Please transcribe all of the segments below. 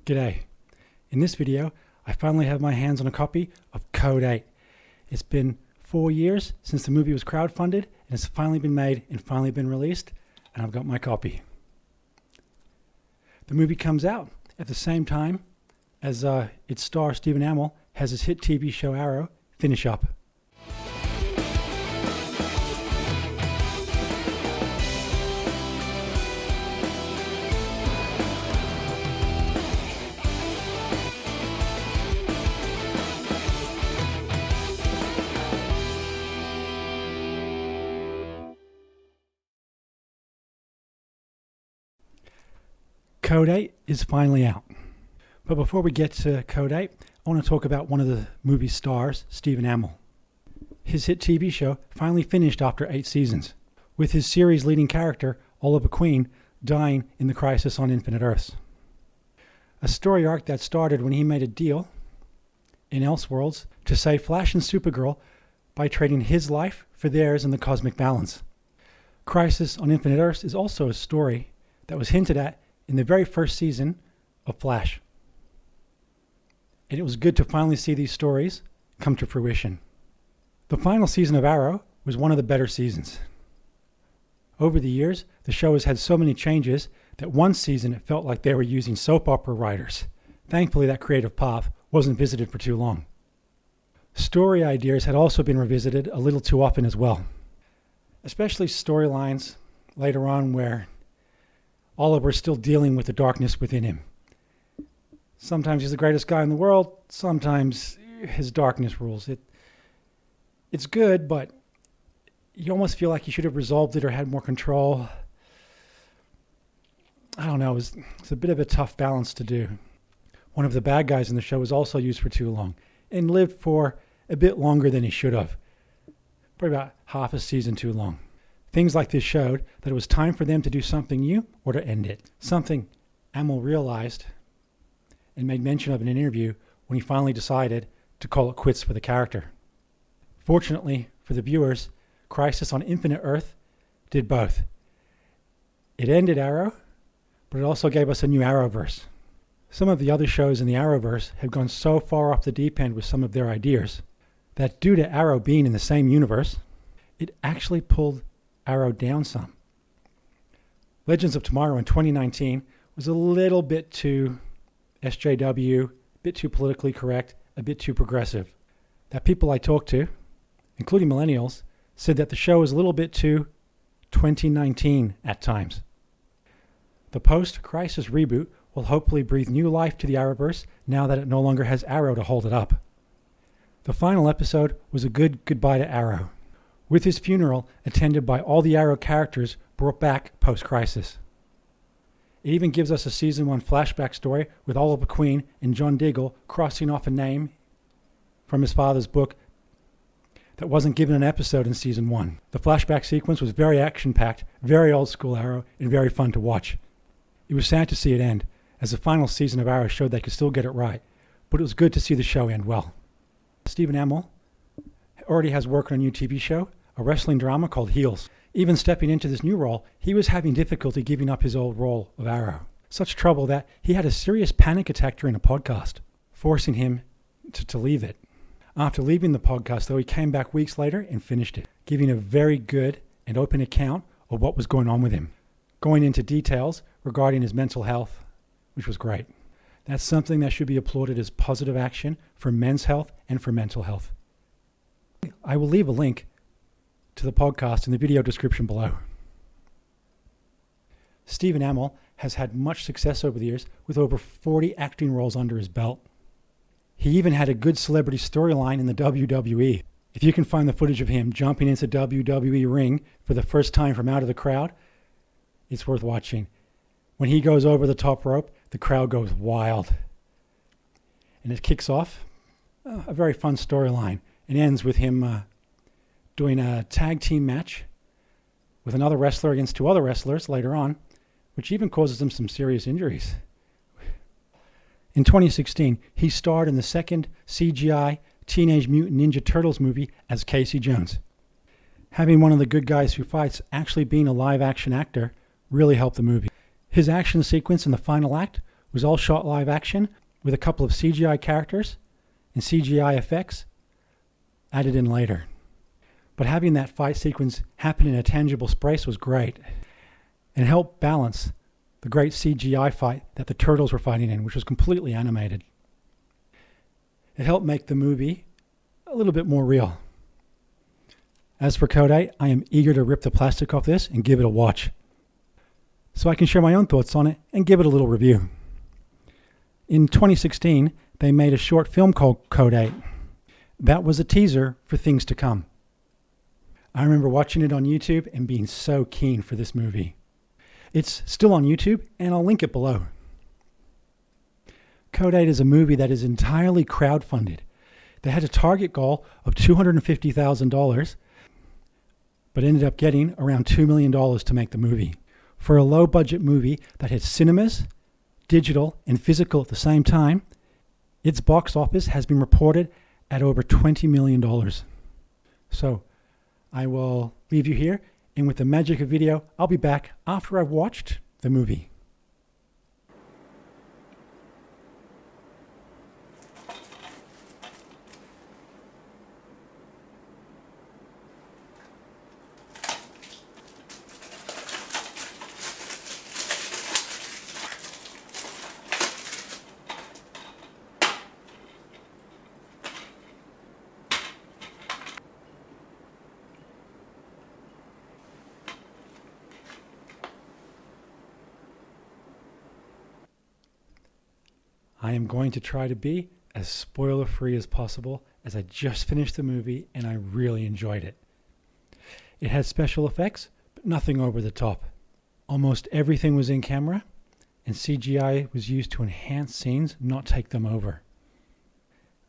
G'day. In this video, I finally have my hands on a copy of Code 8. It's been 4 years since the movie was crowdfunded, and it's finally been made and finally been released, and I've got my copy. The movie comes out at the same time as its star, Stephen Amell, has his hit TV show Arrow finish up. Code 8 is finally out. But before we get to Code 8, I want to talk about one of the movie's stars, Stephen Amell. His hit TV show finally finished after 8 seasons, with his series' leading character, Oliver Queen, dying in the Crisis on Infinite Earths. A story arc that started when he made a deal in Elseworlds to save Flash and Supergirl by trading his life for theirs in the cosmic balance. Crisis on Infinite Earths is also a story that was hinted at in the very first season of Flash. And it was good to finally see these stories come to fruition. The final season of Arrow was one of the better seasons. Over the years, the show has had so many changes that one season it felt like they were using soap opera writers. Thankfully, that creative path wasn't visited for too long. Story ideas had also been revisited a little too often as well, especially storylines later on where Oliver's still dealing with the darkness within him. Sometimes he's the greatest guy in the world. Sometimes his darkness rules. It's good, but you almost feel like he should have resolved it or had more control. I don't know. It's a bit of a tough balance to do. One of the bad guys in the show was also used for too long and lived for a bit longer than he should have. Probably about half a season too long. Things like this showed that it was time for them to do something new or to end it. Something Amell realized and made mention of in an interview when he finally decided to call it quits for the character. Fortunately for the viewers, Crisis on Infinite Earth did both. It ended Arrow, but it also gave us a new Arrowverse. Some of the other shows in the Arrowverse have gone so far off the deep end with some of their ideas that due to Arrow being in the same universe, it actually pulled Arrow down some. Legends of Tomorrow in 2019 was a little bit too SJW, a bit too politically correct, a bit too progressive. That people I talked to, including millennials, said that the show is a little bit too 2019 at times. The post-Crisis reboot will hopefully breathe new life to the Arrowverse now that it no longer has Arrow to hold it up. The final episode was a good goodbye to Arrow, with his funeral attended by all the Arrow characters brought back post-Crisis. It even gives us a Season 1 flashback story with Oliver Queen and John Diggle crossing off a name from his father's book that wasn't given an episode in Season 1. The flashback sequence was very action-packed, very old-school Arrow, and very fun to watch. It was sad to see it end, as the final season of Arrow showed they could still get it right, but it was good to see the show end well. Stephen Amell already has work on a new TV show, a wrestling drama called Heels. Even stepping into this new role, he was having difficulty giving up his old role of Arrow. Such trouble that he had a serious panic attack during a podcast, forcing him to leave it. After leaving the podcast, though, he came back weeks later and finished it, giving a very good and open account of what was going on with him, going into details regarding his mental health, which was great. That's something that should be applauded as positive action for men's health and for mental health. I will leave a link to the podcast in the video description below. Stephen Amell has had much success over the years with over 40 acting roles under his belt. He even had a good celebrity storyline in the WWE. If you can find the footage of him jumping into WWE ring for the first time from out of the crowd, it's worth watching. When he goes over the top rope, the crowd goes wild. And it kicks off a very fun storyline and ends with him doing a tag team match with another wrestler against 2 other wrestlers later on, which even causes him some serious injuries. In 2016, he starred in the second CGI Teenage Mutant Ninja Turtles movie as Casey Jones. Having one of the good guys who fights actually being a live-action actor really helped the movie. His action sequence in the final act was all shot live action with a couple of CGI characters and CGI effects added in later. But having that fight sequence happen in a tangible space was great and helped balance the great CGI fight that the turtles were fighting in, which was completely animated. It helped make the movie a little bit more real. As for Code 8, I am eager to rip the plastic off this and give it a watch, so I can share my own thoughts on it and give it a little review. In 2016, they made a short film called Code 8. That was a teaser for things to come. I remember watching it on YouTube and being so keen for this movie. It's still on YouTube, and I'll link it below. Code 8 is a movie that is entirely crowdfunded. They had a target goal of $250,000, but ended up getting around $2 million to make the movie. For a low-budget movie that hit cinemas, digital, and physical at the same time, its box office has been reported at over $20 million. So, I will leave you here, and with the magic of video, I'll be back after I've watched the movie. I am going to try to be as spoiler-free as possible, as I just finished the movie and I really enjoyed it. It had special effects, but nothing over the top. Almost everything was in camera, and CGI was used to enhance scenes, not take them over.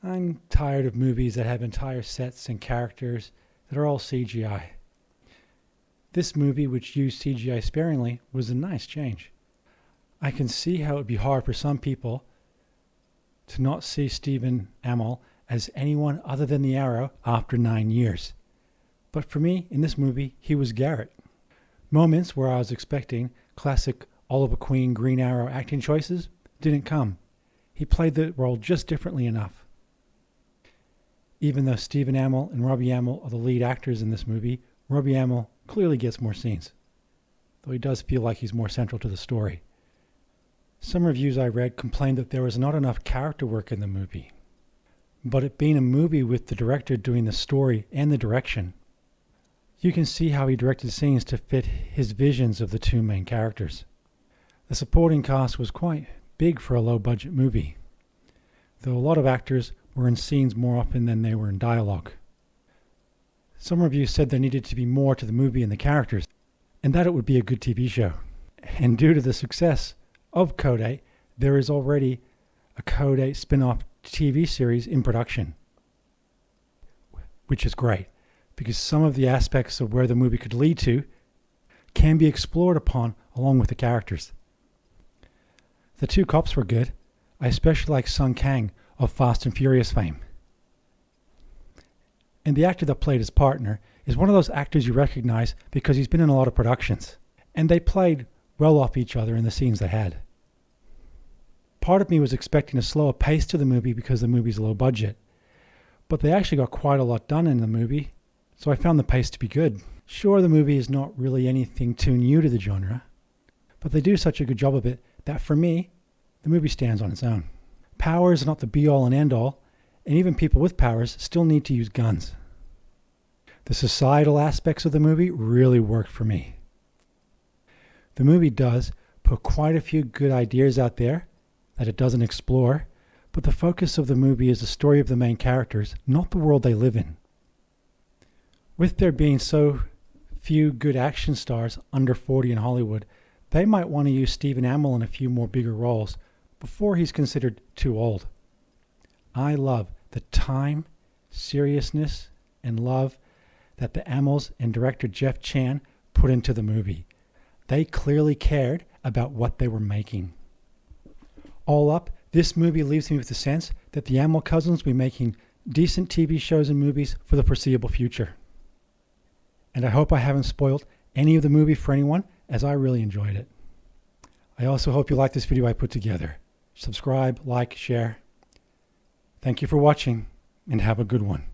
I'm tired of movies that have entire sets and characters that are all CGI. This movie, which used CGI sparingly, was a nice change. I can see how it would be hard for some people to not see Stephen Amell as anyone other than the Arrow after 9 years. But for me, in this movie, he was Garrett. Moments where I was expecting classic Oliver Queen Green Arrow acting choices didn't come. He played the role just differently enough. Even though Stephen Amell and Robbie Amell are the lead actors in this movie, Robbie Amell clearly gets more scenes, though he does feel like he's more central to the story. Some reviews I read complained that there was not enough character work in the movie. But it being a movie with the director doing the story and the direction, you can see how he directed scenes to fit his visions of the two main characters. The supporting cast was quite big for a low-budget movie, though a lot of actors were in scenes more often than they were in dialogue. Some reviews said there needed to be more to the movie and the characters, and that it would be a good TV show. And due to the success of Code 8, there is already a Code 8 spin-off TV series in production, which is great, because some of the aspects of where the movie could lead to can be explored upon along with the characters. The two cops were good. I especially like Sung Kang of Fast and Furious fame. And the actor that played his partner is one of those actors you recognize because he's been in a lot of productions, and they played well off each other in the scenes they had. Part of me was expecting a slower pace to the movie because the movie's low budget, but they actually got quite a lot done in the movie, so I found the pace to be good. Sure, the movie is not really anything too new to the genre, but they do such a good job of it that for me, the movie stands on its own. Power is not the be-all and end-all, and even people with powers still need to use guns. The societal aspects of the movie really worked for me. The movie does put quite a few good ideas out there that it doesn't explore, but the focus of the movie is the story of the main characters, not the world they live in. With there being so few good action stars under 40 in Hollywood, they might want to use Stephen Amell in a few more bigger roles before he's considered too old. I love the time, seriousness, and love that the Amells and director Jeff Chan put into the movie. They clearly cared about what they were making. All up, this movie leaves me with the sense that the Amell cousins will be making decent TV shows and movies for the foreseeable future. And I hope I haven't spoiled any of the movie for anyone, as I really enjoyed it. I also hope you like this video I put together. subscribe, like, share. Thank you for watching, and have a good one.